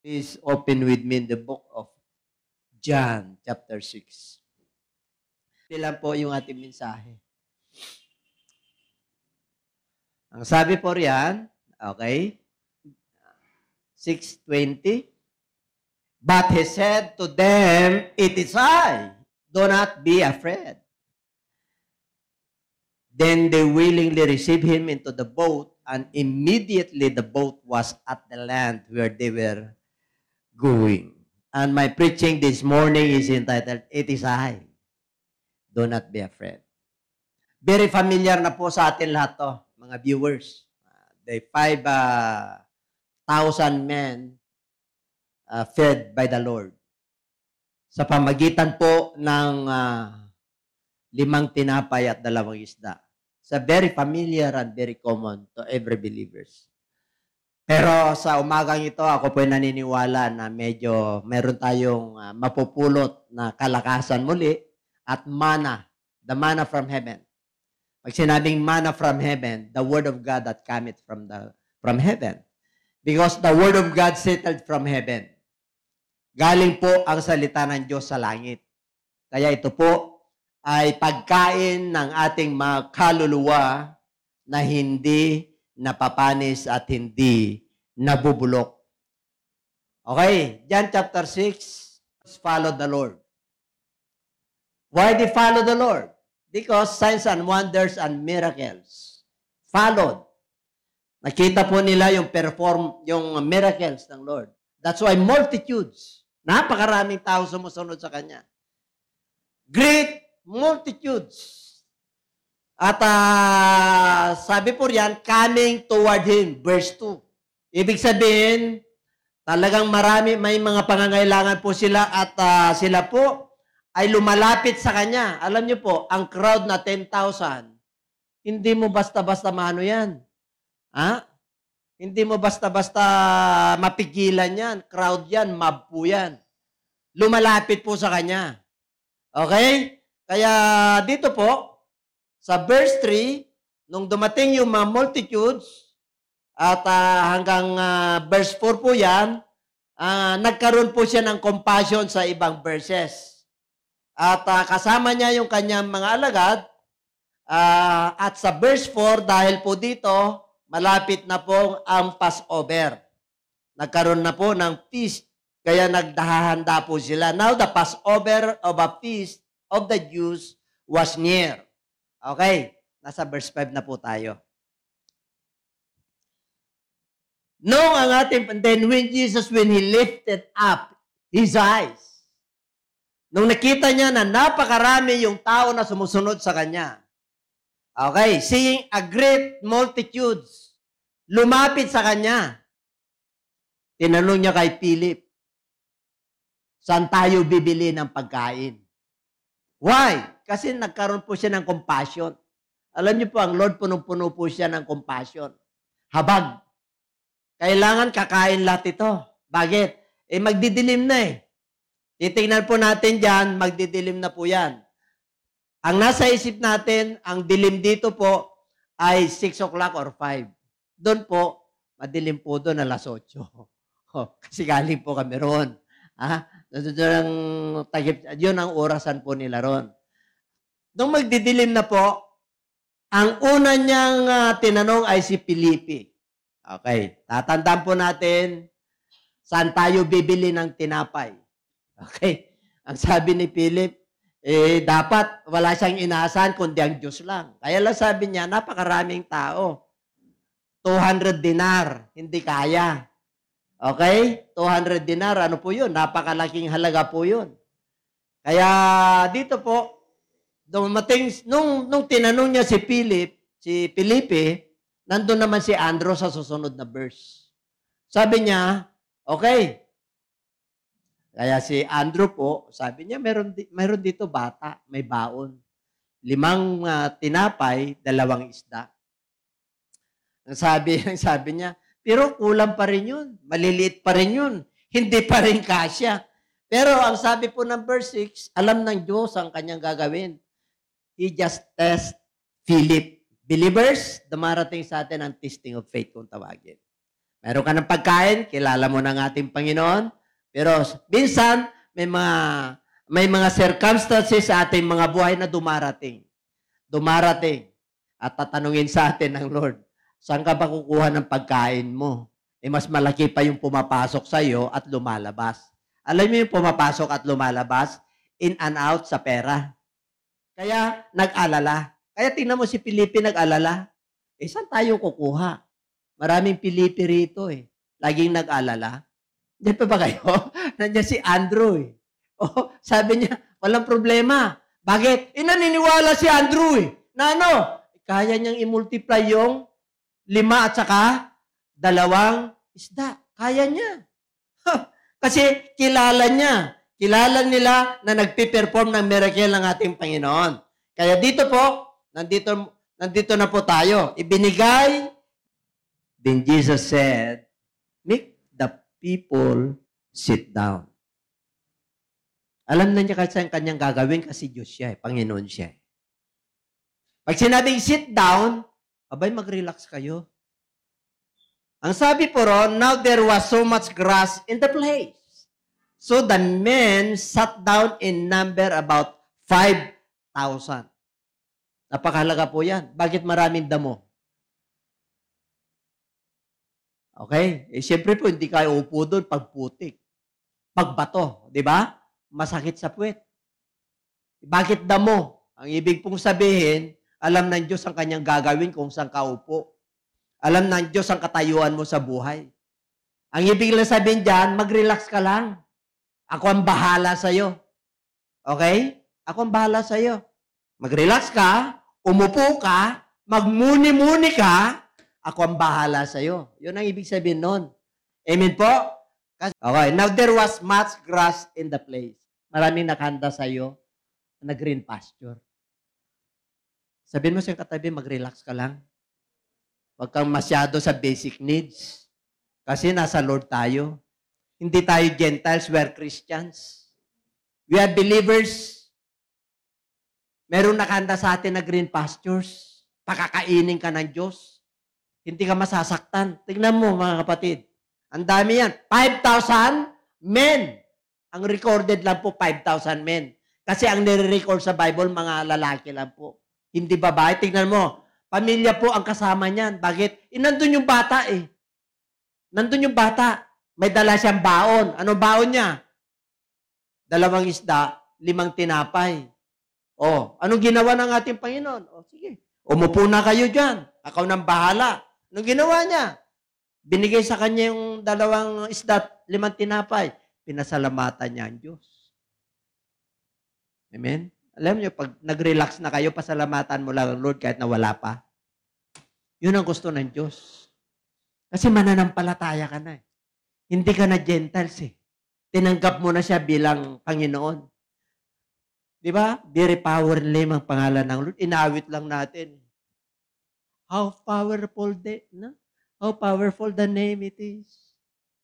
Please open with me in the book of John, chapter 6. Ito lang po yung ating mensahe. Ang sabi po riyan, okay, 6:20, but he said to them, "It is I, do not be afraid." Then they willingly received him into the boat, and immediately the boat was at the land where they were going. And my preaching this morning is entitled, "It is I. Do not be afraid." Very familiar na po sa atin lahat to, mga viewers. The 5,000 men fed by the Lord. Sa pamagitan po ng 5 tinapay at 2 isda. So very familiar and very common to every believers. Pero sa umagang ito, ako po naniniwala na medyo meron tayong mapupulot na kalakasan muli at manna, the manna from heaven. Pag sinabing manna from heaven, the word of God that cometh from heaven. Because the word of God settled from heaven. Galing po ang salita ng Diyos sa langit. Kaya ito po ay pagkain ng ating mga kaluluwa na hindi napapanis at hindi nabubulok. Okay, John chapter 6, follow the Lord. Why they follow the Lord? Because signs and wonders and miracles followed. Nakita po nila yung miracles ng Lord. That's why multitudes, napakaraming tao sumusunod sa Kanya. Great multitudes. At sabi po riyan, coming toward Him, verse 2. Ibig sabihin, talagang may mga pangangailangan po sila at sila po ay lumalapit sa Kanya. Alam niyo po, ang crowd na 10,000, hindi mo basta-basta maano yan. Ha? Hindi mo basta-basta mapigilan yan. Crowd yan, mob po yan. Lumalapit po sa Kanya. Okay? Kaya dito po, sa verse 3, nung dumating yung mga multitudes, at hanggang verse 4 po yan, nagkaroon po siya ng compassion sa ibang verses. At kasama niya yung kanyang mga alagad, at sa verse 4, dahil po dito, malapit na po ang Passover. Nagkaroon na po ng feast, kaya nagdahahanda po sila. Now, the Passover of a feast of the Jews was near. Okay, nasa verse 5 na po tayo. Then when He lifted up His eyes, nung nakita niya na napakarami yung tao na sumusunod sa Kanya, okay, seeing a great multitudes, lumapit sa Kanya, tinanong niya kay Philip, saan tayo bibili ng pagkain? Why? Kasi nagkaroon po siya ng compassion. Alam niyo po, ang Lord punong-puno po siya ng compassion. Habag. Kailangan kakain lahat ito. Bakit? Magdidilim na eh. Titingnan po natin dyan, magdidilim na po yan. Ang nasa isip natin, ang dilim dito po ay 6 o'clock or 5. Doon po, madilim po doon alas 8. Kasi galing po kami roon. Yun ang orasan po nila roon. Nung magdidilim na po, ang una niyang tinanong ay si Felipe. Okay, tatandaan po natin, saan tayo bibili ng tinapay? Okay, ang sabi ni Philip, dapat wala siyang inaasahan kundi ang Diyos lang. Kaya lang sabi niya, napakaraming tao. 200 dinar, hindi kaya. Okay, 200 dinar, ano po yun? Napakalaking halaga po yun. Kaya dito po, nung tinanong niya si Felipe, nandun naman si Andrew sa susunod na verse. Sabi niya, okay. Kaya si Andrew po, sabi niya, meron dito bata, may baon. 5 tinapay, 2 isda. Ang sabi niya, pero kulang pa rin yun. Maliliit pa rin yun. Hindi pa rin kasya. Pero ang sabi po ng verse 6, alam ng Diyos ang kanyang gagawin. He just test Philip. Believers, dumarating sa atin ang testing of faith kung tawagin. Meron ka ng pagkain, kilala mo ng ating Panginoon, pero minsan may mga circumstances sa ating mga buhay na dumarating. At tatanungin sa atin ng Lord, saan ka ba kukuha ng pagkain mo? Mas malaki pa yung pumapasok sa iyo at lumalabas. Alam mo yung pumapasok at lumalabas? In and out sa pera. Kaya nag-alala. Kaya tingnan mo si Felipe nag-alala. Saan tayo kukuha? Maraming Felipe rito eh. Laging nag-alala. Diyan pa ba kayo? Nandiyan si Andrew eh. Sabi niya, walang problema. Bakit? Naniniwala si Andrew eh. Na ano? Kaya niyang i-multiply yung 5 at saka 2 isda. Kaya niya. Kasi kilala niya. Kilala nila na nagpiperform ng miracle ng ating Panginoon. Kaya dito po, nandito na po tayo. Ibinigay. Then Jesus said, make the people sit down. Alam na niya kasi ang kanyang gagawin kasi Diyos siya, Panginoon siya. Pag sinabing sit down, abay mag-relax kayo. Ang sabi po ron, now there was so much grass in the place. So the men sat down in number about 5,000. Napakahalaga po yan. Bakit maraming damo? Okay? Siyempre po, hindi kayo upo doon pag putik. Pag bato, di ba? Masakit sa puwet. Bakit damo? Ang ibig pong sabihin, alam ng Diyos ang kanyang gagawin kung saan ka upo. Alam ng Diyos ang katayuan mo sa buhay. Ang ibig lang sabihin dyan, mag-relax ka lang. Ako ang bahala sa'yo. Okay? Ako ang bahala sa'yo. Mag-relax ka, umupo ka, magmuni-muni ka, ako ang bahala sa'yo. Yun ang ibig sabihin nun. Amen po? Okay, now there was much grass in the place. Maraming nakahanda sa'yo na green pasture. Sabihin mo sa katabi, mag-relax ka lang. Huwag kang masyado sa basic needs. Kasi nasa Lord tayo. Hindi tayo Gentiles, we are Christians. We are believers. Meron nakahanda sa atin na green pastures. Pakakainin ka ng Diyos. Hindi ka masasaktan. Tingnan mo mga kapatid. Ang dami yan. 5,000 men. Ang recorded lang po 5,000 men. Kasi ang nire-record sa Bible, mga lalaki lang po. Hindi babae. Tingnan mo. Pamilya po ang kasama niyan. Bakit? Nandun yung bata eh. Nandun yung bata. May dala siyang baon. Ano baon niya? 2 isda, 5 tinapay. Anong ginawa ng ating Panginoon? Sige. Umupo na kayo dyan. Ako nang bahala. Anong ginawa niya? Binigay sa kanya yung 2 isda, 5 tinapay. Pinasalamatan niya ang Diyos. Amen? Alam niyo, pag nag-relax na kayo, pasalamatan mo lang ang Lord kahit na wala pa. Yun ang gusto ng Diyos. Kasi mananampalataya ka na eh. Hindi ka na Gentiles eh. Tinanggap mo na siya bilang Panginoon. Di ba? Very power name ang pangalan ng Lord. Inawit lang natin. How powerful How powerful the name it is.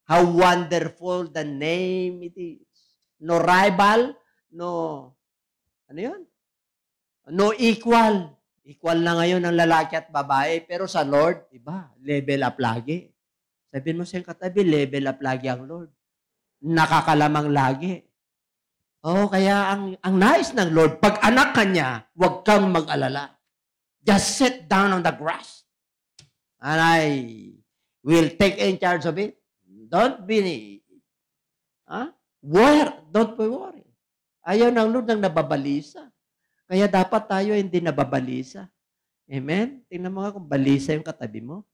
How wonderful the name it is. No rival, ano yun? No equal. Equal na ngayon ang lalaki at babae. Pero sa Lord, iba, level up lagi. Sabihin mo sa katabi, level up lagi ang Lord. Nakakalamang lagi. Kaya ang nais ng Lord, pag anak ka niya, huwag kang mag-alala. Just sit down on the grass. And I will take in charge of it. Don't be worried. Ayaw ng Lord ng nababalisa. Kaya dapat tayo hindi nababalisa. Amen? Tingnan mo nga kung balisa yung katabi mo.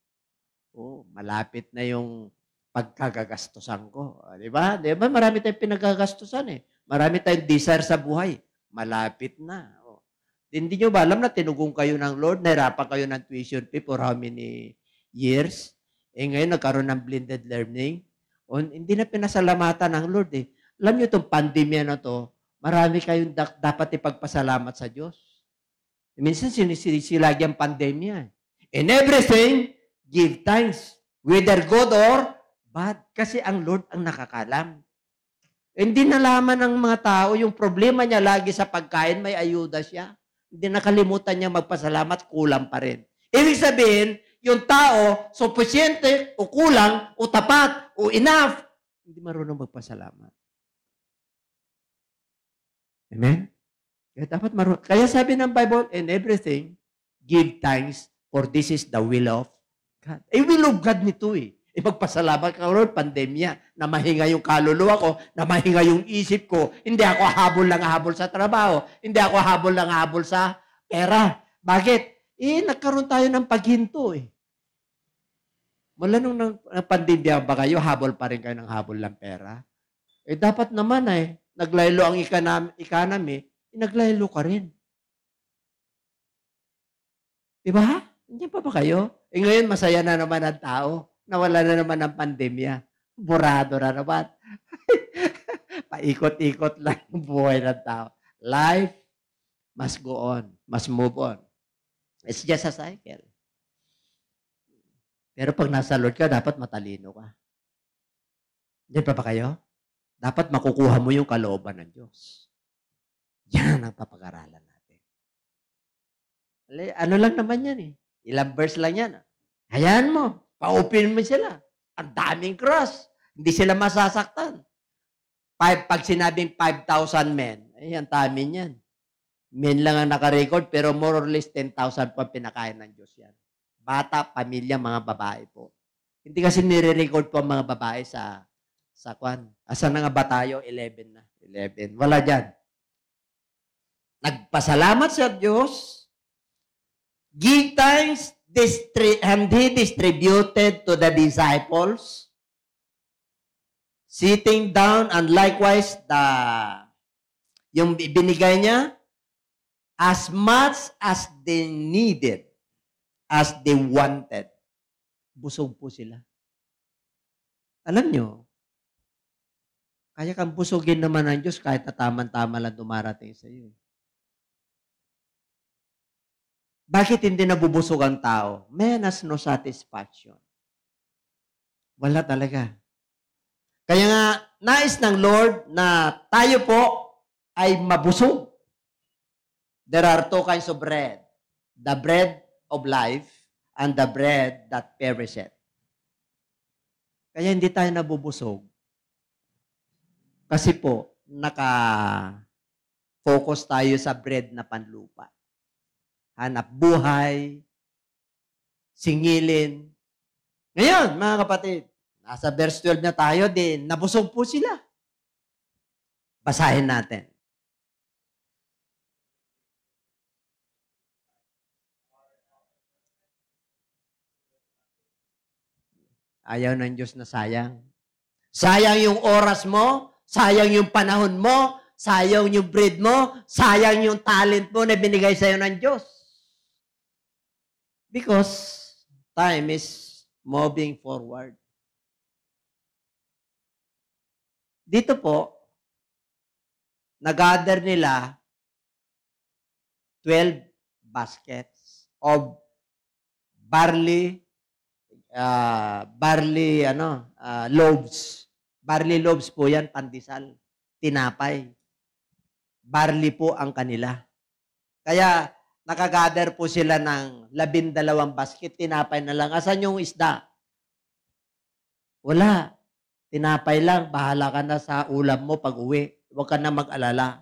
Malapit na yung pagkagagastusan ko. Di ba? Di ba? Marami tayong pinagagastusan eh. Marami tayong desire sa buhay. Malapit na. Hindi nyo ba alam na tinugong kayo ng Lord, nahirapan kayo ng tuition fee for how many years? Ngayon nagkaroon ng blended learning. Hindi na pinasalamatan ng Lord eh. Alam nyo itong pandemya na to, marami kayong dapat ipagpasalamat sa Diyos. Minsan sinisilagi ang pandemya. In everything, give thanks. Whether good or bad. Kasi ang Lord ang nakakalam. Hindi nalaman ng mga tao, yung problema niya lagi sa pagkain, may ayuda siya. Hindi nakalimutan niya magpasalamat, kulang pa rin. Ibig sabihin, yung tao, sufficiente, o kulang, o tapat, o enough, hindi marunong magpasalamat. Amen? Kaya dapat marunong. Kaya sabi ng Bible, in everything, give thanks, for this is the will of God. Will of God nito eh. Magpasalamat ka, Lord, pandemya, na mahinga yung kaluluwa ko, na mahinga yung isip ko. Hindi ako habol sa trabaho. Hindi ako habol sa pera. Bakit? Nagkaroon tayo ng paghinto eh. Mula nung pandemya ba kayo, habol pa rin kayo ng habol ng pera? Dapat naman naglaylo ang economy, naglaylo ka rin. Diba? Hindi pa ba kayo? Ngayon, masaya na naman ang tao. Nawala na naman ang pandemya. Burado na naman. Paikot-ikot lang ang buhay ng tao. Life must go on. Must move on. It's just a cycle. Pero pag nasa Lord ka, dapat matalino ka. Hindi pa ba kayo? Dapat makukuha mo yung kalooban ng Diyos. Yan ang papag-aralan natin. Ano lang naman yan eh. Ilang verse lang yan. Hayaan mo. Pa-open mo sila. Ang daming cross. Hindi sila masasaktan. Pag sinabing 5,000 men, ang dami yan. Men lang ang nakarecord, pero more or less 10,000 po pinakain ng Diyos yan. Bata, pamilya, mga babae po. Hindi kasi nire-record po ang mga babae sa kwan. Asan na nga ba tayo? 11 na. 11. Wala dyan. Nagpasalamat sa Diyos. Give thanks, and He distributed to the disciples, sitting down, and likewise, yung binigay niya, as much as they needed, as they wanted. Busog po sila. Alam nyo, kaya kang busogin naman ng Diyos kahit na tama-tama lang dumarating sa iyo. Bakit hindi nabubusog ang tao? Man has no satisfaction. Wala talaga. Kaya nga, nais ng Lord na tayo po ay mabusog. There are two kinds of bread. The bread of life and the bread that perisheth. Kaya hindi tayo nabubusog. Kasi po, naka-focus tayo sa bread na panlupa. Hanap buhay, singilin. Ngayon, mga kapatid, nasa verse 12 na tayo, din nabusog po sila. Basahin natin. Ayaw ng Diyos na sayang. Sayang yung oras mo, sayang yung panahon mo, sayang yung bread mo, sayang yung talent mo na binigay sa'yo ng Diyos. Because time is moving forward. Dito po, nag-gather nila 12 baskets of barley loaves. Barley loaves po yan, pandesal. Tinapay. Barley po ang kanila. Kaya, nakagather po sila ng 12 basket, tinapay na lang. Asan yung isda? Wala. Tinapay lang. Bahala ka na sa ulam mo pag uwi. Huwag ka na mag-alala.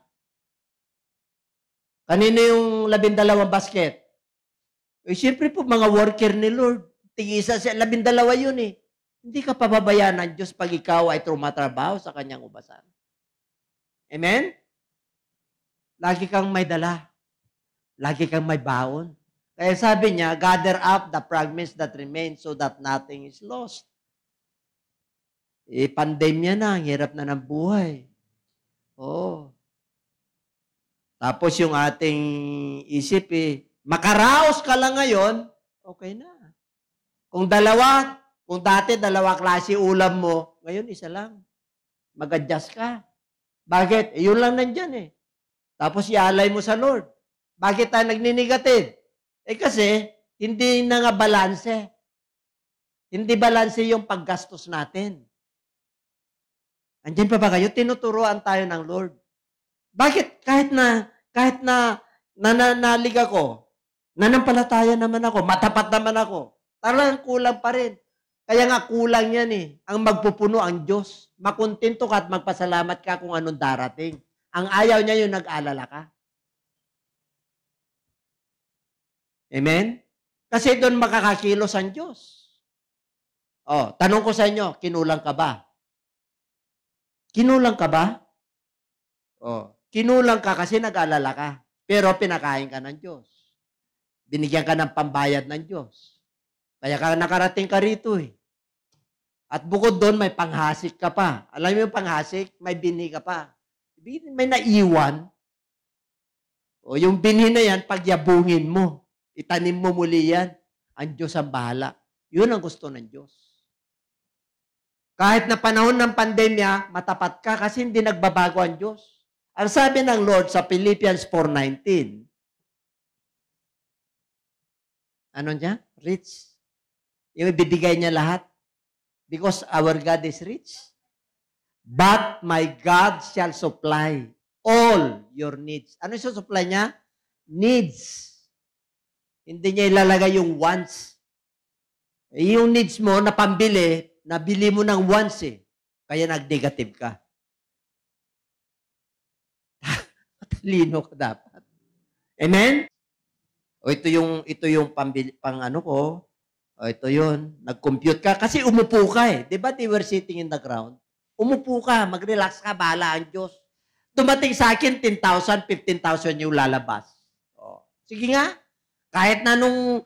Kanino yung 12 basket? Siyempre po, mga worker ni Lord. Tigisa siya, 12 yun eh. Hindi ka pababayaan ng Diyos pag ikaw ay trumatrabaho sa kanyang ubasan. Amen? Lagi kang may dala. Lagi kang may baon. Kaya sabi niya, gather up the fragments that remain so that nothing is lost. Pandemya na, ang hirap na ng buhay. Oh. Tapos yung ating isip makaraos ka lang ngayon, okay na. Kung dati dalawa klase ulam mo, ngayon isa lang. Mag-adjust ka. Bakit? Yun lang nandyan Tapos ialay mo sa Lord. Bakit tayo nagninigative? Kasi, hindi na nga balanse. Hindi balanse yung paggastos natin. Andiyan pa ba kayo? Tinuturuan tayo ng Lord. Bakit? Kahit na nanalig ako, nanampalataya naman ako, matapat naman ako, Talagang kulang pa rin. Kaya nga kulang yan eh. Ang magpupuno ang Diyos. Makontento ka at magpasalamat ka kung anong darating. Ang ayaw niya yung nag-alala ka. Amen? Kasi doon makakakilos ang Diyos. Oh, tanong ko sa inyo, kinulang ka ba? Kinulang ka ba? Oh, kinulang ka kasi nag-alala ka. Pero pinakain ka ng Diyos. Binigyan ka ng pambayad ng Diyos. Kaya ka nakarating ka rito eh. At bukod doon, may panghasik ka pa. Alam mo yung panghasik? May bini ka pa. May naiwan. O yung bini na yan, pagyabungin mo. Itanim mo muli yan. Ang Diyos ang bahala. Yun ang gusto ng Diyos. Kahit na panahon ng pandemya, matapat ka kasi hindi nagbabago ang Diyos. Ang sabi ng Lord sa Philippians 4:19, ano niya? Rich. Yung ibibigay niya lahat. Because our God is rich. But my God shall supply all your needs. Ano yung supply niya? Needs. Hindi niya ilalagay yung wants. Yung needs mo na pambili, nabili mo ng wants eh. Kaya nag-negative ka. Matalino ka dapat. Amen? O ito yung pambili, pang ano ko. O ito yun. Nag-compute ka. Kasi umupo ka eh. Di ba they were sitting in the ground? Umupo ka. Mag-relax ka. Bahala ang Diyos. Dumating sa akin, 10,000, 15,000 yung lalabas. O. Sige nga. Kahit na nung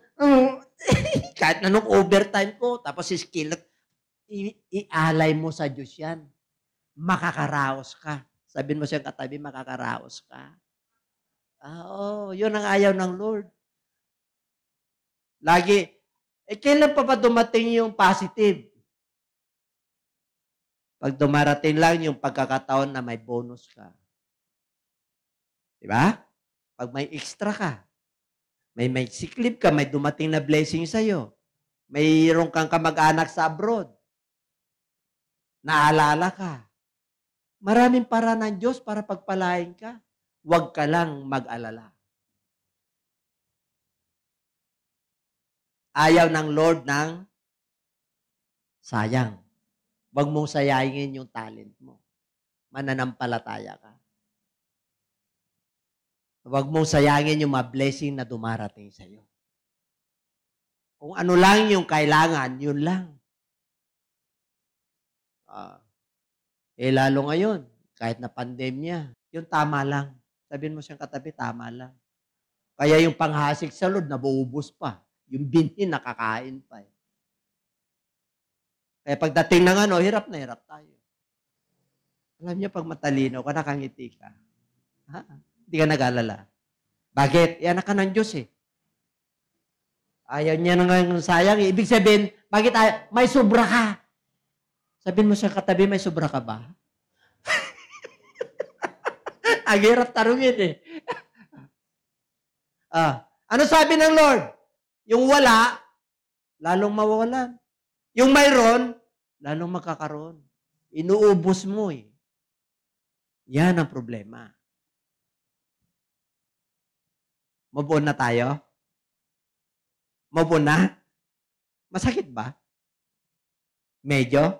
overtime ko, tapos skill, ialay mo sa Diyos yan. Makakaraos ka. Sabihin mo siyang katabi, makakaraos ka. Oo, yun ang ayaw ng Lord. Lagi, kailan pa ba dumating yung positive? Pag dumarating lang yung pagkakataon na may bonus ka. Diba? Pag may extra ka, may siklip ka, may dumating na blessing sa'yo, mayroon kang kamag-anak sa abroad, naalala ka, maraming para ng Diyos para pagpalain ka. Huwag ka lang mag-alala. Ayaw ng Lord ng sayang. Huwag mong sayangin yung talent mo. Mananampalataya ka. Huwag mong sayangin yung mga blessing na dumarating sa iyo. Kung ano lang yung kailangan, yun lang. Lalo ngayon, kahit na pandemya, yung tama lang. Sabihin mo siyang katabi, tama lang. Kaya yung panghasik sa Lord, nabuubos pa. Yung binhi, nakakain pa. Kaya pagdating ng hirap na hirap tayo. Alam niyo, pag matalino ka, nakangiti ka. Hindi ka nag-alala. Bakit? Anak ka ng Diyos eh. Ayaw niya nang sayang. Ibig sabihin, bakit may sobra ka? Sabihin mo sa katabi, may sobra ka ba? Ang hirap tarungin eh. Ano sabi ng Lord? Yung wala, lalong mawawalan. Yung mayroon, lalong makakaroon. Inuubos mo eh. Yan ang problema. Move on na tayo? Move on na? Masakit ba? Medyo?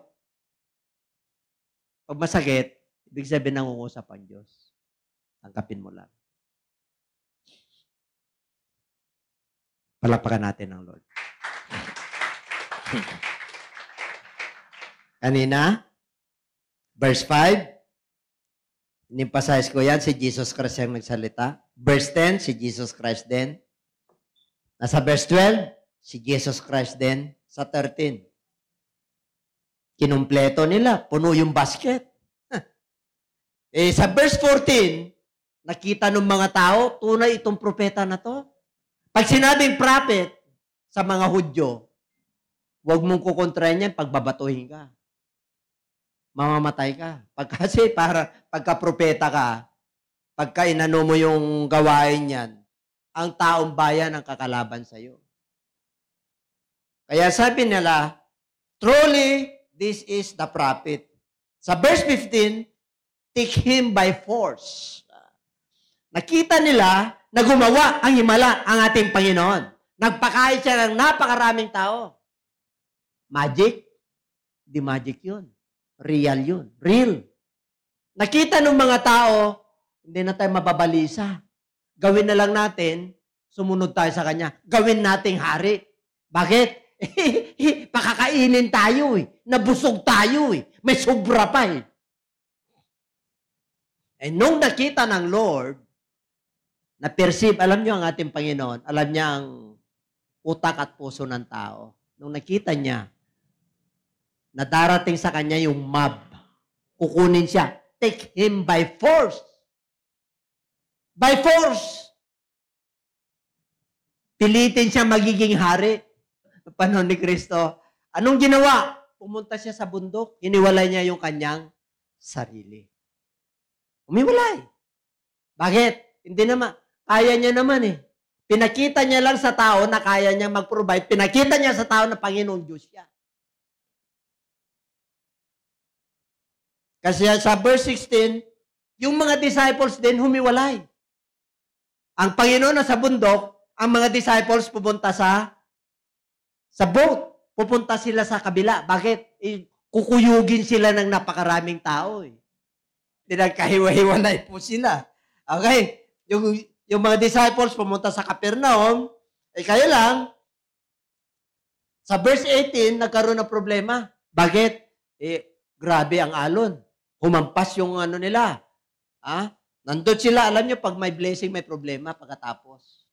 Pag masakit, ibig sabihin nangungusap ang Diyos. Tangkapin mo lang. Palakpakan natin ang Lord. Kanina, verse 5, in-emphasize ko yan, si Jesus Christ ang nagsalita. Verse 10, si Jesus Christ din. Nasa verse 12, si Jesus Christ din. Sa 13, kinumpleto nila, puno yung basket. Sa verse 14, nakita ng mga tao, tunay itong propeta na to. Pag sinabing prophet sa mga Hudyo, huwag mong kukontrayan yan, pagbabatuhin ka. Mamamatay ka. Kasi pagka-propeta ka, pagka inano mo yung gawain yan, ang taong bayan ang kakalaban sa iyo. Kaya sabi nila, truly, this is the prophet. Sa verse 15, take him by force. Nakita nila na gumawa ang himala ang ating Panginoon. Nagpakain siya ng napakaraming tao. Magic? Di magic yun. Real yun. Real. Nakita ng mga tao, hindi na tayo mababalisa. Gawin na lang natin, sumunod tayo sa Kanya. Gawin nating hari. Bakit? Pakakainin tayo eh. Nabusog tayo eh. May sobra pa eh. Eh nung nakita ng Lord, na-perceive, alam niyo ang ating Panginoon, alam niya ang utak at puso ng tao. Nung nakita niya, na darating sa kanya yung mob, kukunin siya, take him by force. By force. Pilitin siya magiging hari. Panahon ni Kristo, anong ginawa? Pumunta siya sa bundok, hiniwalay niya yung kanyang sarili. Umiwalay. Bakit? Hindi naman. Kaya niya naman eh. Pinakita niya lang sa tao na kaya niya mag-provide. Pinakita niya sa tao na Panginoong Diyos siya. Kasi sa verse 16, yung mga disciples din humiwalay. Ang Panginoon na sa bundok, ang mga disciples pupunta sa boat. Pupunta sila sa kabila. Bakit? Kukuyugin sila ng napakaraming tao eh. Pinagkahiwa-hiwalay po sila. Okay? Yung mga disciples pumunta sa Capernaum, kaya lang, sa verse 18, nagkaroon ng problema. Bakit? Grabe ang alon. Humampas yung ano nila. Nandun sila, alam nyo, pag may blessing, may problema pagkatapos.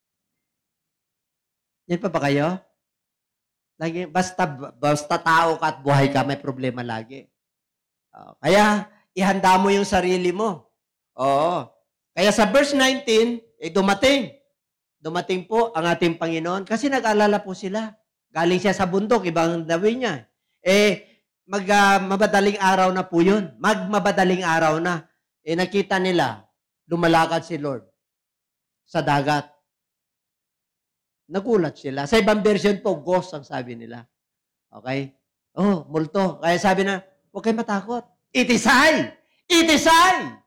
Yan pa ba kayo? Lagi, basta tao ka at buhay ka, may problema lagi. Kaya, ihanda mo yung sarili mo. Oo. Kaya sa verse 19, dumating. Dumating po ang ating Panginoon. Kasi nag-alala po sila. Galing siya sa bundok, ibang gawin niya. Mabadaling araw na po yun. Magmabadaling araw na. Nakita nila, lumalakad si Lord sa dagat. Nagulat sila. Sa ibang version po, ghost ang sabi nila. Okay? Oh, multo. Kaya sabi na, huwag kayong matakot. It is I. It is I.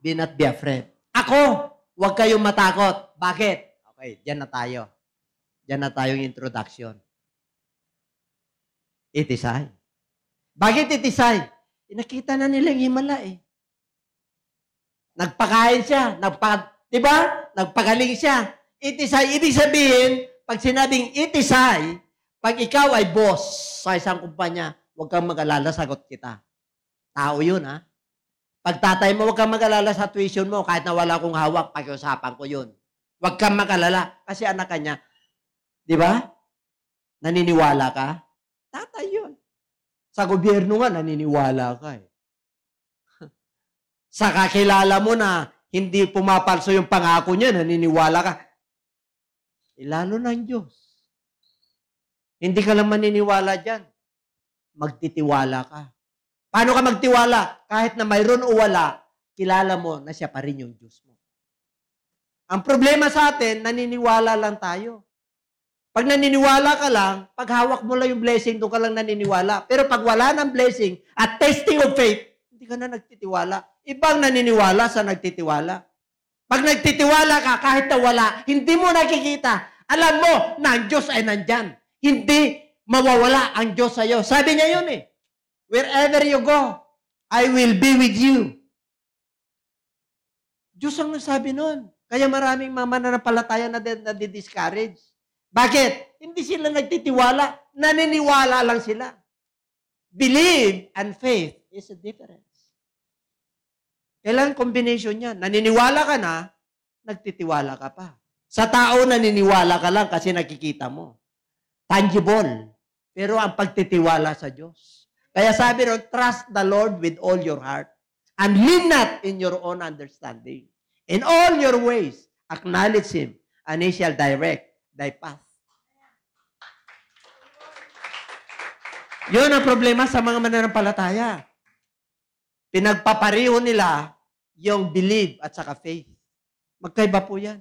Be not be afraid. Ako, huwag kayong matakot. Bakit? Okay, dyan na tayo. Dyan na tayong introduction. It is I. Bakit it is I? Nakita na nilang himala eh. Nagpakain siya. Diba? Nagpagaling siya. It is I. Ibig sabihin, pag sinabing it is I, pag ikaw ay boss sa isang kumpanya, huwag kang mag-alala, sagot kita. Tao yun, ha? Pag tatay mo, huwag kang mag-alala sa tuition mo, kahit na wala akong hawak, pag-usapan ko yun. Huwag kang mag-alala, kasi anak ka niya. Di ba? Naniniwala ka? Tatay yun. Sa gobyerno nga, naniniwala ka eh. Sa kakilala mo na hindi pumapalso yung pangako niya, naniniwala ka. Lalo na ang Diyos. Hindi ka lang maniniwala dyan. Magtitiwala ka. Paano ka magtiwala? Kahit na mayroon o wala, kilala mo na siya pa rin yung Diyos mo. Ang problema sa atin, naniniwala lang tayo. Pag naniniwala ka lang, pag hawak mo lang yung blessing, doon ka lang naniniwala. Pero pag wala ng blessing at testing of faith, hindi ka na nagtitiwala. Ibang naniniwala sa nagtitiwala. Pag nagtitiwala ka, kahit na wala, hindi mo nakikita. Alam mo na ang Diyos ay nandyan. Hindi mawawala ang Diyos sa'yo. Sabi niya yun eh. Wherever you go, I will be with you. Diyos ang nagsabi nun. Kaya maraming mga mananampalataya na discourage. Bakit? Hindi sila nagtitiwala. Naniniwala lang sila. Believe and faith is a difference. Kailangan combination yan. Naniniwala ka na, nagtitiwala ka pa. Sa tao, naniniwala ka lang kasi nakikita mo. Tangible. Pero ang pagtitiwala sa Diyos. Kaya sabi ron, trust the Lord with all your heart and lean not in your own understanding. In all your ways, acknowledge Him and He shall direct thy path. Yun ang problema sa mga mananampalataya. Pinagpapariho nila yung believe at saka faith. Magkaiba po yan.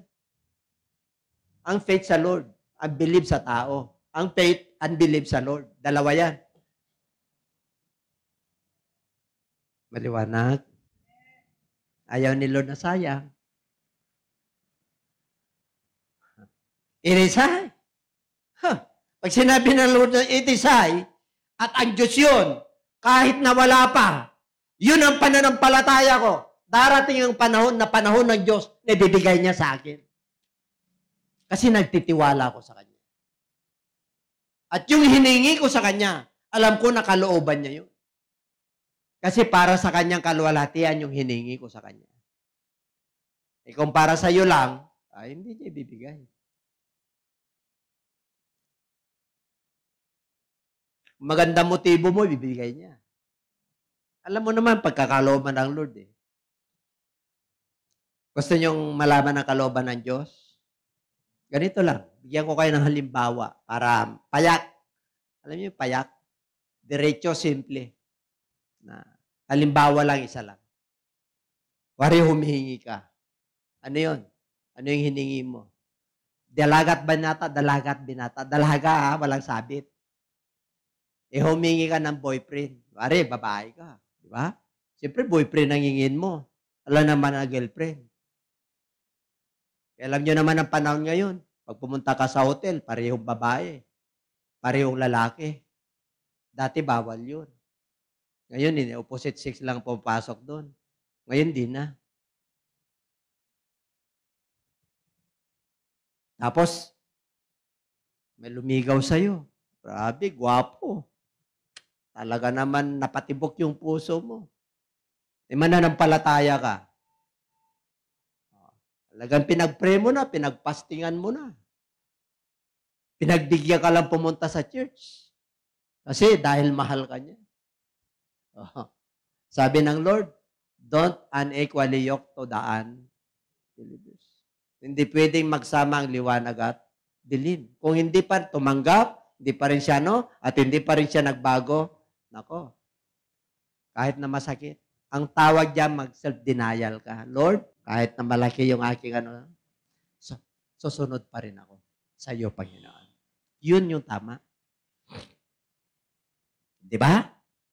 Ang faith sa Lord, ang believe sa tao. Ang faith, and believe sa Lord. Dalawa yan. Maliwanag. Ayaw ni Lord na sayang. It is I. Pag sinabi ng Lord na itisay, at ang Diyos yun, kahit na wala pa, yun ang pananampalataya ko. Darating ang panahon ng Diyos na bibigay niya sa akin. Kasi nagtitiwala ako sa Kanya. At yung hiningi ko sa Kanya, alam ko na kalooban niya yun. Kasi para sa Kanyang kalwalhatian yung hiningi ko sa Kanya. Kung para sa iyo lang, ay hindi niya ibibigay. Magandang motibo mo, ibibigay niya. Alam mo naman, pagkakalooban ng Lord eh. Gusto niyong malaman ang kalooban ng Diyos? Ganito lang. Bigyan ko kayo ng halimbawa para payak. Alam niyo payak? Diretso, simple. Na halimbawa lang, isa lang. Wari humihingi ka. Ano yun? Ano yung hiningi mo? Dalagat binata, dalagat binata. Dalaga walang sabit. Humingi ka ng boyfriend. Wari, babae ka. Di ba? Siyempre, boyfriend ang hingin mo. Wala naman ang girlfriend. Alam nyo naman ang panahon ngayon. Pag pumunta ka sa hotel, parehong babae. Parehong lalaki. Dati bawal yun. Ngayon, opposite sex lang pumapasok doon. Ngayon, di na. Tapos, may lumigaw sa'yo. Grabe, gwapo. Talaga naman napatibok yung puso mo. Mananampalataya ka. Talagang pinag-pray mo na, pinagpastingan mo na. Pinagbigyan ka lang pumunta sa church. Kasi dahil mahal ka niya. Sabi ng Lord, don't unequally yoke to the unbelievers. Hindi pwedeng magsama ang liwanag at dilim. Kung hindi pa tumanggap, hindi pa rin siya, at hindi pa rin siya nagbago, nako, kahit na masakit. Ang tawag diyan, mag-self-denial ka. Lord, kahit na malaki yung aking susunod pa rin ako sa iyo, Panginoon. Yun yung tama. Di ba?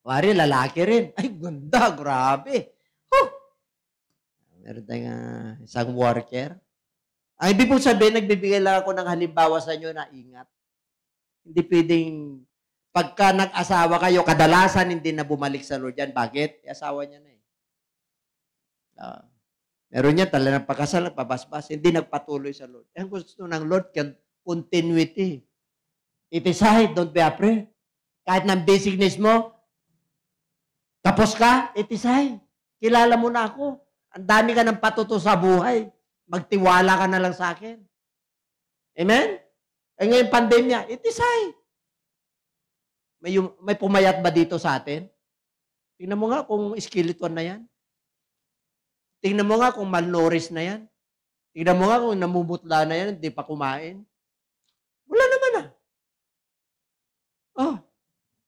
Wari, lalaki rin. Ay, ganda, grabe. Meron tayong isang worker. Ang ibig po sabihin, nagbibigay lang ako ng halimbawa sa inyo na ingat. Hindi pwedeng pagka nag-asawa kayo, kadalasan hindi na bumalik sa Lord yan. Bakit? Asawa niya na eh. Meron niya talagang pagkasal, nagpabasbas, hindi nagpatuloy sa Lord. Ang gusto ng Lord, continuity. Itisay, don't be afraid. Kahit ng basicness mo, tapos ka, itisay. Kilala mo na ako. Ang dami ka ng patuto sa buhay. Magtiwala ka na lang sa akin. Amen? Ngayon pandemya, itisay. May pumayat ba dito sa atin? Tingnan mo nga kung skeleton na yan. Tingnan mo nga kung malnourished na yan. Tingnan mo nga kung namumutla na yan, hindi pa kumain. Wala naman ah.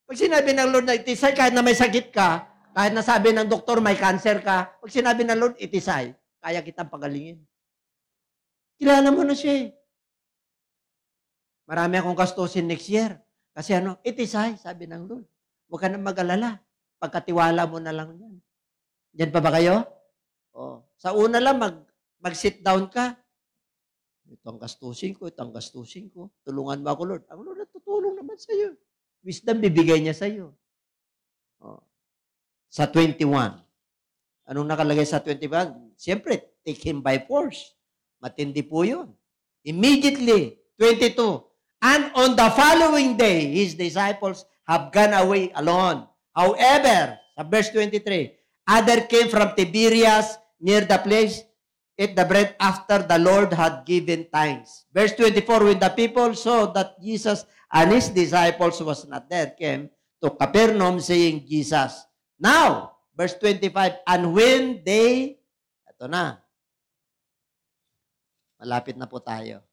Pag sinabi ng Lord na itisay, kahit na may sakit ka, kahit na sabi ng doktor may cancer ka, pag sinabi ng Lord itisay, kaya kitang pagalingin. Kilala mo na siya eh. Marami akong gastusin next year. Kasi itisay, sabi ng Lord. Huwag ka na mag-alala. Pagkatiwala mo na lang yan. Diyan pa ba kayo? Sa una lang, mag-sit down ka. Ito ang gastusin ko, ito ang gastusin ko. Tulungan mo ako, Lord. Ang Lord natutulong naman sa iyo. Wisdom, bibigay niya sa iyo. Sa 21. Anong nakalagay sa 21? Siyempre, take him by force. Matindi po yun. Immediately, 22. And on the following day, his disciples have gone away alone. However, sa verse 23, other came from Tiberias near the place, ate the bread after the Lord had given thanks. Verse 24, when the people saw that Jesus and his disciples was not there, came to Capernaum saying, Jesus. Now, verse 25, and when they, ito na, malapit na po tayo.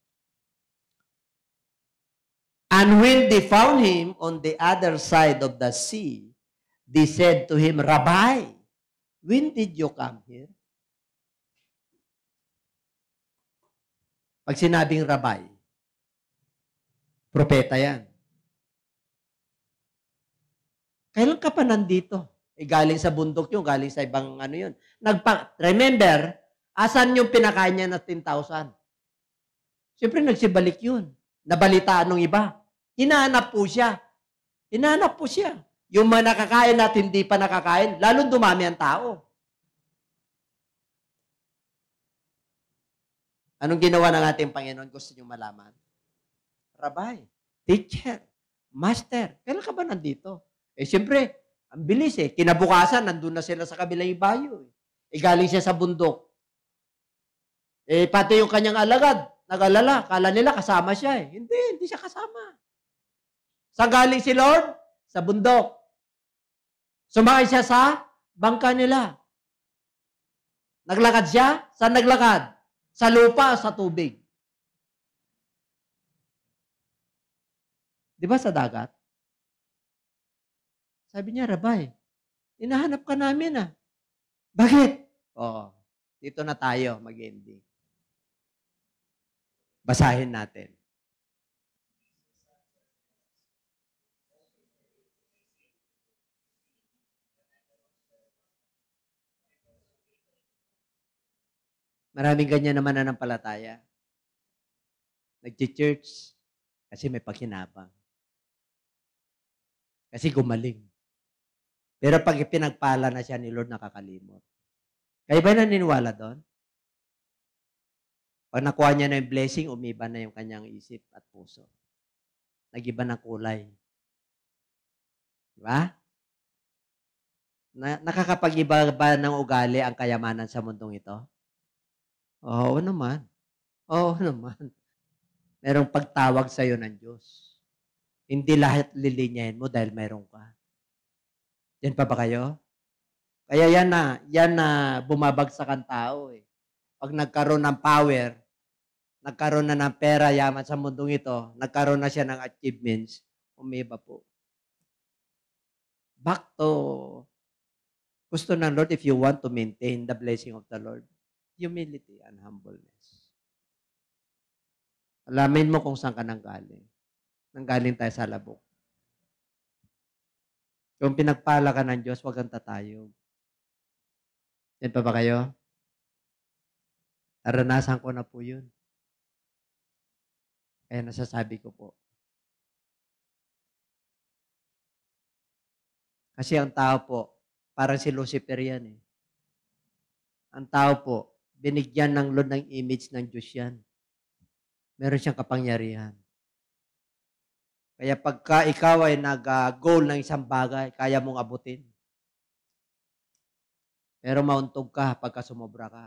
And when they found him on the other side of the sea, they said to him, Rabbi, when did you come here? Pag sinabing Rabbi, propeta yan. Kailan ka pa nandito? Galing sa bundok yun, galing sa ibang yun. Remember, asan yung pinakain niya na 10,000? Siyempre, nagsibalik yun. nabalitaan ng iba. Hinahanap po siya. Hinahanap po siya. Yung mga nakakain at hindi pa nakakain, lalong dumami ang tao. Anong ginawa ng ating Panginoon? Gusto niyo malaman? Rabbi, teacher, master, kailan ka ba nandito? Siyempre, ang bilis Kinabukasan, nandun na sila sa kabilang ibayo. Galing siya sa bundok. Pati yung kanyang alagad, nag-alala. Kala nila kasama siya Hindi siya kasama. Saan galing si Lord? Sa bundok. Sumakay siya sa bangka nila. Naglakad siya? Saan naglakad? Sa lupa o sa tubig? Di ba sa dagat? Sabi niya, Rabbi, hinahanap ka namin Bakit? Dito na tayo mag-ending. Basahin natin. Maraming ganyan naman nanampalataya. Nag-church kasi may paghinabang. Kasi gumaling. Pero pag pinagpala na siya ni Lord, nakakalimot. Kayo ba naniniwala doon? Pag nakuha niya na yung blessing, umiba na yung kanyang isip at puso. Nag-iba ng kulay. Diba? Nakakapag-iba ba ng ugali ang kayamanan sa mundong ito? Oo naman. Oo naman. Merong pagtawag sa iyo ng Diyos. Hindi lahat lilinyahin mo dahil mayroon ka. Yan pa ba kayo? Kaya yan na bumabagsak ang tao Pag nagkaroon ng power, nagkaroon na ng pera, yaman sa mundong ito, nagkaroon na siya ng achievements, umiba po. Back to gusto ng Lord, if you want to maintain the blessing of the Lord, humility and humbleness. Alamin mo kung saan ka nanggaling. Nanggaling tayo sa labok. Kung pinagpala ka ng Diyos, huwag kang tatayog. Yan pa ba kayo? Naranasan ko na po yun. Kaya nasasabi ko po. Kasi ang tao po, parang si Lucifer yan Ang tao po, binigyan ng Lord ng image ng Diyos yan. Meron siyang kapangyarihan. Kaya pagka ikaw ay nag-goal ng isang bagay, kaya mong abutin. Pero mauntog ka pagka sumobra ka.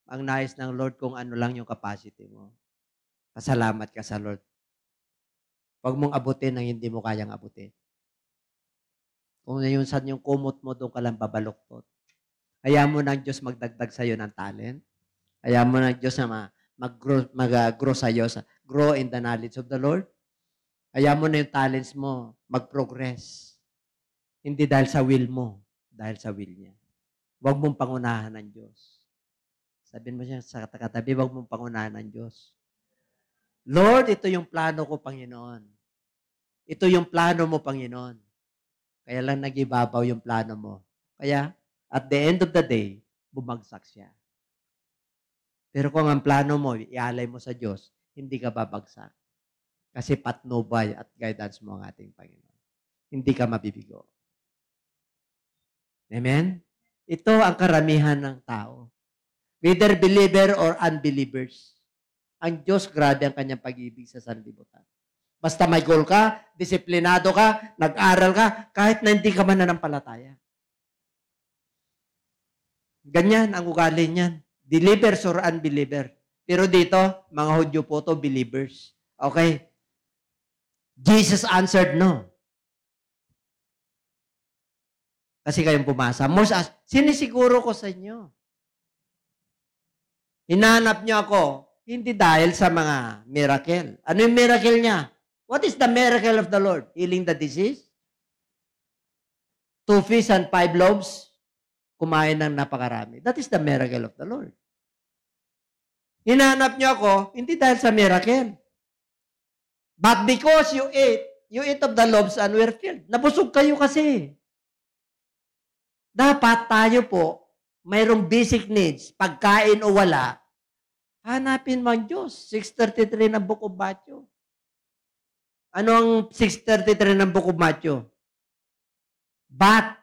Ang nais ng Lord kung ano lang yung capacity mo. Pasalamat ka sa Lord. Huwag mong abutin ang hindi mo kayang abutin. Kung yung saan yung kumot mo, doon ka lang babaluktot. Hayaan mo ng Diyos magdagdag sa iyo ng talent. Hayaan mo ng Diyos na mag-grow sa iyo. Grow in the knowledge of the Lord. Hayaan mo na yung talents mo mag-progress. Hindi dahil sa will mo, dahil sa will niya. Huwag mong pangunahan ng Diyos. Sabihin mo siya sa katabi, huwag mong pangunahan ng Diyos. Lord, ito yung plano ko, Panginoon. Ito yung plano mo, Panginoon. Kaya lang nagibabaw yung plano mo. Kaya, at the end of the day, bumagsak siya. Pero kung ang plano mo, ialay mo sa Diyos, hindi ka babagsak. Kasi patnubay at guidance mo ang ating Panginoon. Hindi ka mabibigo. Amen? Ito ang karamihan ng tao. Whether believer or unbelievers. Ang Diyos, grabe ang kanyang pag-ibig sa sanlibutan. Basta may goal ka, disiplinado ka, nag-aral ka, kahit na hindi ka mananampalataya. Ganyan ang ugali niyan. Believers or unbeliever. Pero dito, mga Hudyo po to, believers. Okay? Jesus answered no. Kasi kayong pumasa. Sinisiguro ko sa inyo. Hinahanap niyo ako, hindi dahil sa mga miracle. Ano yung miracle niya? What is the miracle of the Lord? Healing the disease? 2 fish and 5 loaves? Kumain ng napakarami. That is the miracle of the Lord. Hinahanap niyo ako, hindi dahil sa miracle. But because you ate of the loaves and were filled. Nabusog kayo kasi. Dapat tayo po, mayroong basic needs, pagkain o wala, Hanapin mo ang Diyos. 6:33 ng Book of Matthew. Ano ang 6:33 ng Book of Matthew? But,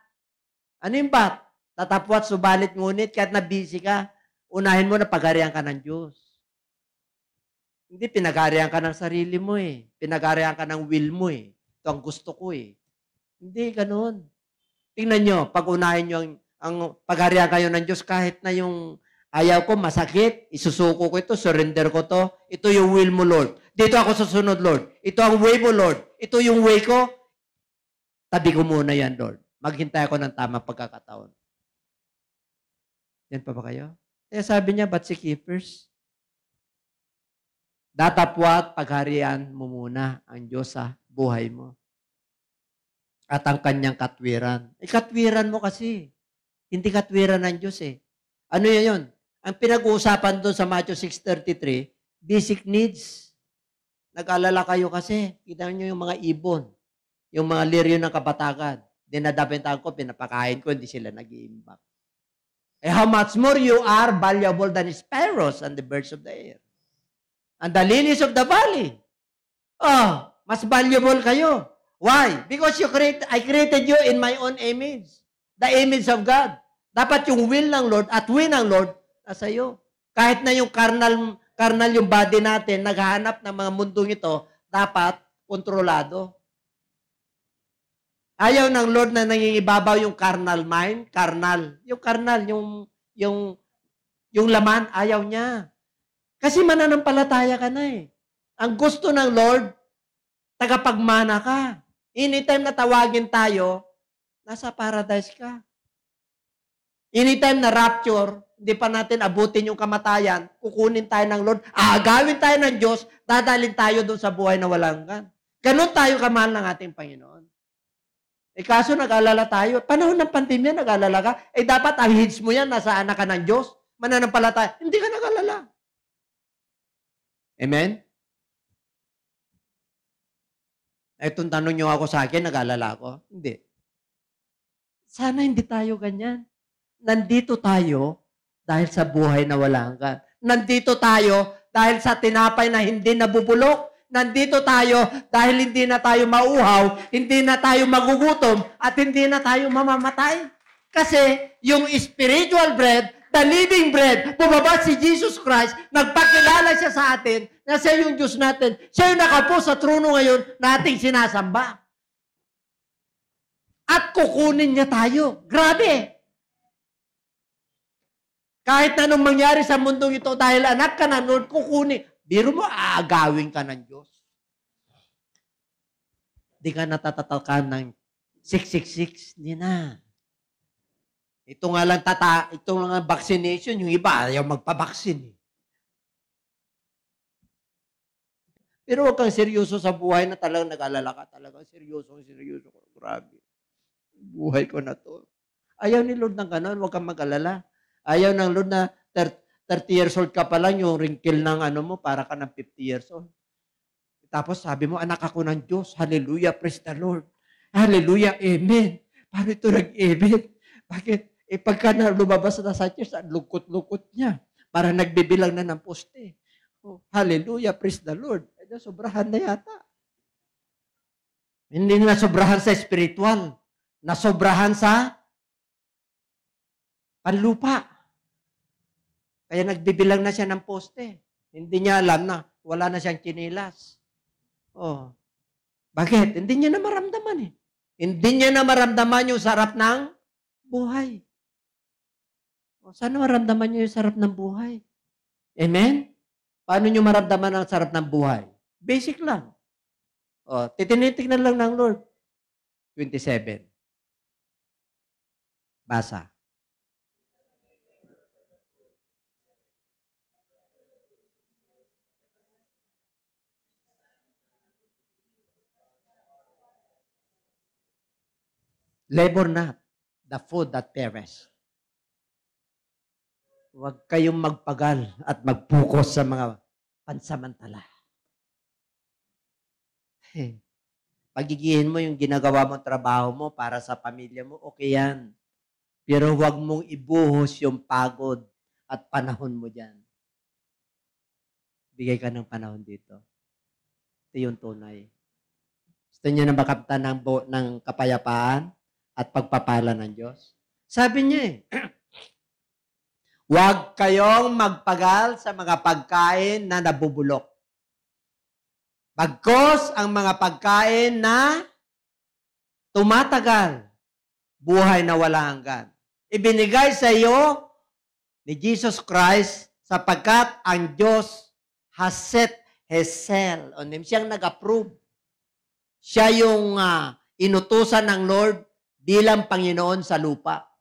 ano yung but? Tatapwat, subalit, ngunit, kahit na busy ka, unahin mo na pagharian ka ng Diyos. Hindi, pinagharian ka ng sarili mo eh. Pinagharian ka ng will mo eh. Ito ang gusto ko eh. Hindi, ganun. Tingnan nyo, pag unahin nyo ang pagharian kayo ng Diyos, kahit na yung ayaw ko, masakit, isusuko ko ito, surrender ko to, ito yung will mo, Lord. Dito ako susunod, Lord. Ito ang way mo, Lord. Ito yung way ko. Tabi ko muna yan, Lord. Maghintay ako ng tamang pagkakataon. Yan pa ba kayo? Kaya sabi niya, but seek ye first. Datapwat, pagharian mo muna ang Diyos sa buhay mo. At ang kanyang katwiran. Katwiran mo kasi. Hindi katwiran ng Diyos eh. Ano yun? Ang pinag-uusapan doon sa Matthew 6:33, basic needs. Nag-alala kayo kasi. Kita nyo yung mga ibon. Yung mga liryo ng kapatagan. Dinadapentan ko, pinapakain ko, hindi sila nag-iimbak. How much more you are valuable than sparrows and the birds of the air. And the lilies of the valley. Oh, mas valuable kayo. Why? Because I created you in my own image. The image of God. Dapat yung will ng Lord at will ng Lord nasa iyo. Kahit na yung carnal yung body natin, naghahanap ng mga mundong ito, dapat kontrolado. Ayaw ng Lord na nangingibabaw yung carnal mind, carnal. Yung carnal, yung laman, ayaw niya. Kasi mananampalataya ka na eh. Ang gusto ng Lord, tagapagmana ka. Anytime na tawagin tayo, nasa paradise ka. Anytime na rapture, hindi pa natin abutin yung kamatayan, kukunin tayo ng Lord, aagawin tayo ng Diyos, dadalhin tayo doon sa buhay na walang hanggan. Ganon tayo kamahal ng ating Panginoon. Kaso nag-alala tayo. Panahon ng pandemya, nag-alala ka. Dapat ang hits mo yan, nasa anak ka ng Diyos. Mananampalataya. Hindi ka nag-alala. Amen? Itong tanong nyo ako sa akin, nag-alala ako? Hindi. Sana hindi tayo ganyan. Nandito tayo dahil sa buhay na wala hanggan. Nandito tayo dahil sa tinapay na hindi nabubulok. Nandito tayo dahil hindi na tayo mauhaw, hindi na tayo magugutom, at hindi na tayo mamamatay. Kasi yung spiritual bread, the living bread, bumaba si Jesus Christ, nagpakilala siya sa atin na siya yung Diyos natin. Siya yung nakapo sa trono ngayon na ating sinasamba. At kukunin niya tayo. Grabe! Kahit na anong mangyari sa mundong ito, dahil anak ka na Lord, kukunin. Biro mo, aagawin ka ng Diyos. Di ka natatatakan ng 666. Hindi na. Ito nga lang ito nga vaccination, yung iba ayaw magpabaksin. Pero huwag kang seryoso sa buhay na talagang nag-alala ka. Talagang seryoso ko. Grabe. Buhay ko na to. Ayaw ni Lord ng ganon, huwag kang mag-alala. Ayaw ng Lord na 30 years old ka pa lang, yung wrinkle ng mo, para ka ng 50 years old. Tapos sabi mo, anak ako ng Diyos. Hallelujah, praise the Lord. Hallelujah, amen. Paano ito nag-amen? Bakit? Pagka na lumabas na sa church, ang lukot-lukot niya. Para nagbibilang na ng poste. Oh, hallelujah, praise the Lord. Sobrahan na yata. Hindi na sobrahan sa spiritual. Nasobrahan sa panlupa. Kaya nagbibilang na siya ng poste. Hindi niya alam na wala na siyang chinilas. Oh. Bakit? Hindi niya na maramdaman eh. Hindi niya na maramdaman yung sarap ng buhay. O, sana maramdaman niyo yung sarap ng buhay. Amen? Paano niyo maramdaman ang sarap ng buhay? Basic lang. O, titinitignan lang ng Lord. 27. Basa. Labor not the food that perishes. Huwag kayong magpagal at mag-focus sa mga pansamantala. Pagigihin mo yung ginagawa mong trabaho mo para sa pamilya mo, okay yan. Pero huwag mong ibuhos yung pagod at panahon mo dyan. Bigay ka ng panahon dito. Ito yung tunay. Gusto niyo na makamtan ng kapayapaan at pagpapala ng Diyos? Sabi niya huwag kayong magpagal sa mga pagkain na nabubulok. Bagkus ang mga pagkain na tumatagal, buhay na wala hanggan. Ibinigay sa iyo ni Jesus Christ sapagkat ang Diyos has set His seal on Him. Siyang nag-approve. Siya yung inutusan ng Lord bilang Panginoon sa lupa.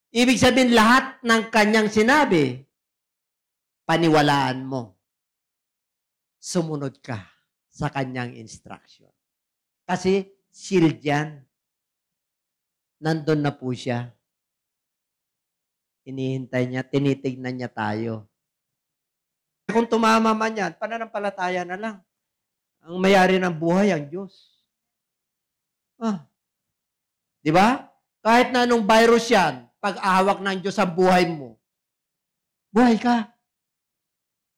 Ibig sabihin, lahat ng kanyang sinabi, paniwalaan mo. Sumunod ka sa kanyang instruction. Kasi sealed yan. Nandun na po siya. Hinihintay niya, tinitignan niya tayo. Kung tumama man yan, pananampalataya na lang. Ang mayari ng buhay, ang Diyos. Di ba? Kahit na anong virus yan, pag-ahawak ng Diyos ang buhay mo, buhay ka.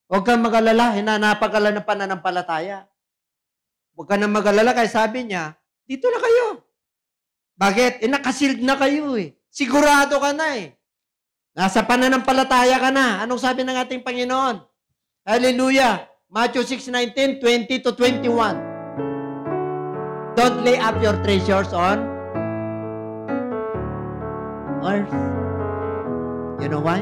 Huwag kang mag-alala, hinanapan ka lang ng pananampalataya. Huwag ka nang mag-alala, kaya sabi niya, dito na kayo. Bakit? Nakasild na kayo eh. Sigurado ka na eh. Nasa pananampalataya ka na. Anong sabi ng ating Panginoon? Hallelujah. Matthew 6:19, 20 to 21. Don't lay up your treasures on earth. You know why?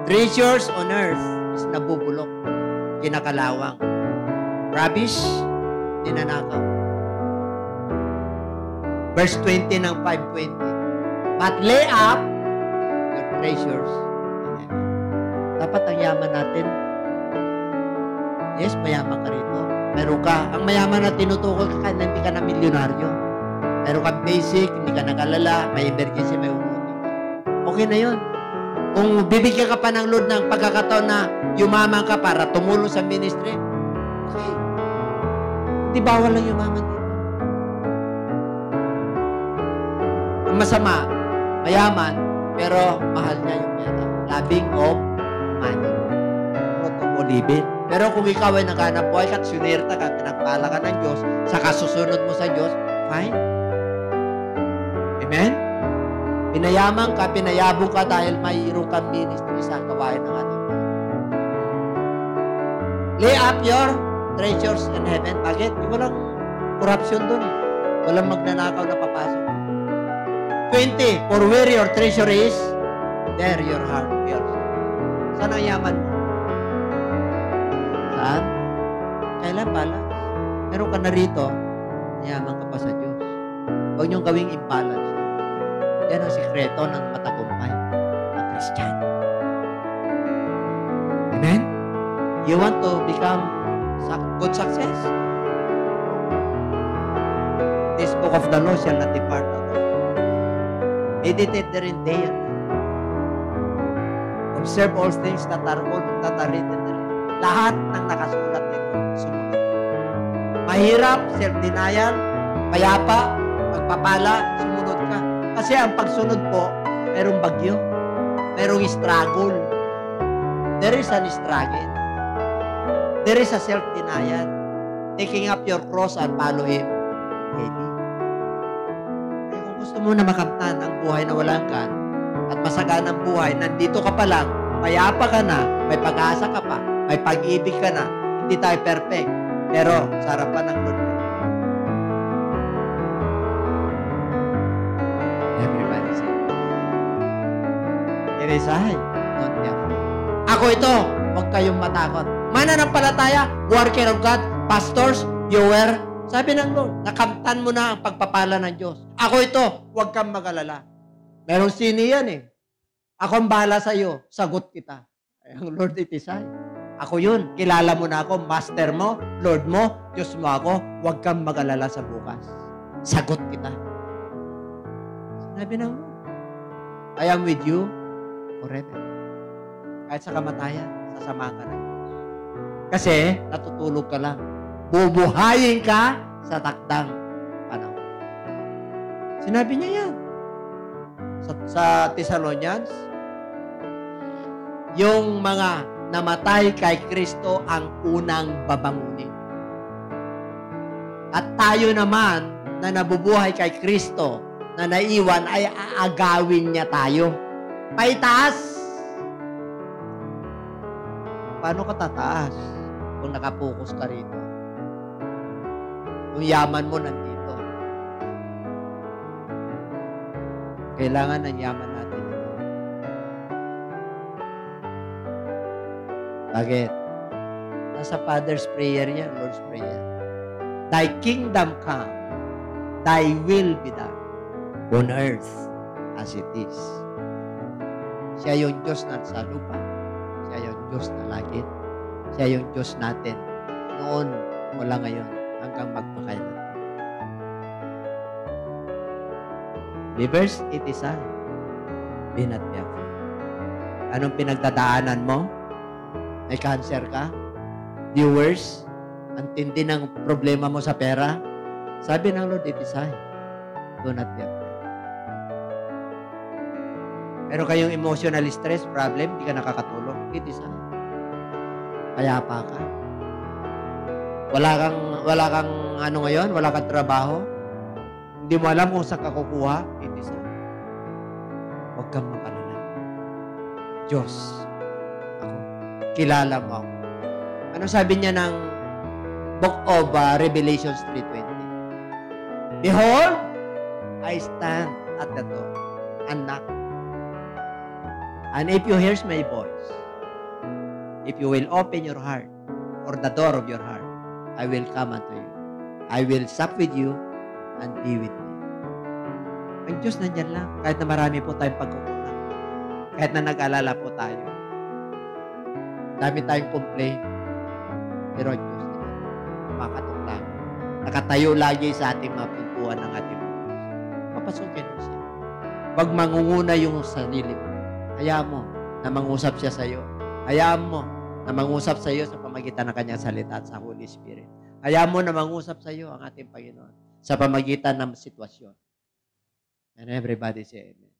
Treasures on earth is nabubulok, kinakalawang. Rubbish, ninanakaw. Verse 20 ng 5:20. But lay up your treasures in heaven. Dapat ang yaman natin, yes, mayaman ka rito. Meron ka, ang mayaman na tinutukol ka, hindi ka na milyonaryo. Meron ka basic, hindi ka nag-alala, may emergency, may umuti. Okay na yun. Kung bibigyan ka pa ng Lord ng pagkakataon na yumaman ka para tumulong sa ministry, okay. Hindi bawal lang yumaman dito. Ang masama, mayaman, pero mahal niya yung pera. Loving of money. Protocol. Pero kung ikaw ay naghanap buhay ka, sunirta ka, pinagpala ka ng Diyos, sa kasusunod mo sa Diyos, fine. Amen? Pinayaman ka, pinayabong ka dahil mayroong kang ministry sa gawain ng ating Panginoon. Lay up your treasures in heaven. Bakit? Walang corruption dun. Walang magnanakaw na papasok. 20. For where your treasure is, there your heart will be also. Saan ang yaman mo? Saan? Kailan pala? Meron ka na rito, yaman ka pa sa Diyos. Huwag niyong gawing imbalance. Yan ang sikreto ng matagumpay ng Christian. Amen? You want to become good success? This book of the law shall not depart out of you. Meditate therein day and night. Observe all things that are written therein. Lahat ng nakasulat dito, sumunod. Mahirap, self-denial, payapa, pagpapala, sumunod ka. Kasi ang pagsunod po, merong bagyo, merong struggle. There is an struggle. There is a self-denial. Taking up your cross and follow Him daily. Kaya kung gusto mo na makamtan ang buhay na walang kan at masaganang buhay, nandito ka pa lang, mayapa ka na, may pag-asa ka pa, may pag-ibig ka na, hindi tayo perfect. Pero sa harapan ng Lord, everybody say, it is I, don't be afraid. Ako ito, huwag kayong matakot. Mananampalataya, worker of God, pastors, viewer, sabi ng Lord, nakamtan mo na ang pagpapala ng Diyos. Ako ito, huwag kang mag-alala. Merong sini yan eh. Ako ang bahala sa iyo, sagot kita. Ang Lord it is I. Ako yun, kilala mo na ako, master mo, Lord mo, Diyos mo ako, huwag kang mag-alala sa bukas. Sagot kita. Sinabi ng Lord, I am with you forever. Kahit sa kamatayan, sasamahan ka na Diyos. Kasi, natutulog ka lang. Bubuhayin ka sa takdang panahon. Sinabi niya yan. Sa Thessalonians, yung mga namatay kay Kristo ang unang babangunin. At tayo naman na nabubuhay kay Kristo, na naiwan, ay aagawin niya tayo. Paitaas! Paano ka tataas kung nakapokus ka rito? Kung yaman mo nandito. Kailangan ng yaman natin ito. Bakit? Nasa Father's Prayer yan, Lord's Prayer. Thy kingdom come, thy will be done on earth as it is. Siya yung Diyos na sa lupa. Siya yung Diyos na langit. Siya yung Diyos natin noon mula ngayon hanggang magpakailan. Believers, it is I. Be not be afraid. Anong pinagdadaanan mo? May cancer ka? Viewers, ang tindi ng problema mo sa pera? Sabi ng Lord, it is I. Do not be afraid. Pero kayong emotional stress, problem, hindi ka nakakatulog. It is I. Payapa ka. Wala kang ano ngayon, wala kang trabaho. Hindi mo alam kung saan ka kukuha. It is I. Huwag kang makalala. Diyos, ako. Kilala mo ako. Ano sabi niya ng Book of Revelations 3:20? Behold, I stand at the door and knock. And if you hear my voice, if you will open your heart or the door of your heart, I will come unto you. I will sup with you and be with me. Ang Diyos nandyan lang. Kahit na marami po tayong pagkukulang. Kahit na nag-alala po tayo. Dami tayong complain. Pero ang Diyos nandyan. Makatok lang. Nakatayo lagi sa ating mga pintuan ng ating Diyos. Papasukin mo siya. Huwag mangunguna yung sarili mo. Hayaan mo na mangusap siya sa iyo. Hayaan mo na mangusap sa iyo sa pamagitan ng kanyang salita at sa Holy Spirit. Hayaan mo na mangusap sa iyo ang ating Panginoon sa pamagitan ng sitwasyon. And everybody say amen.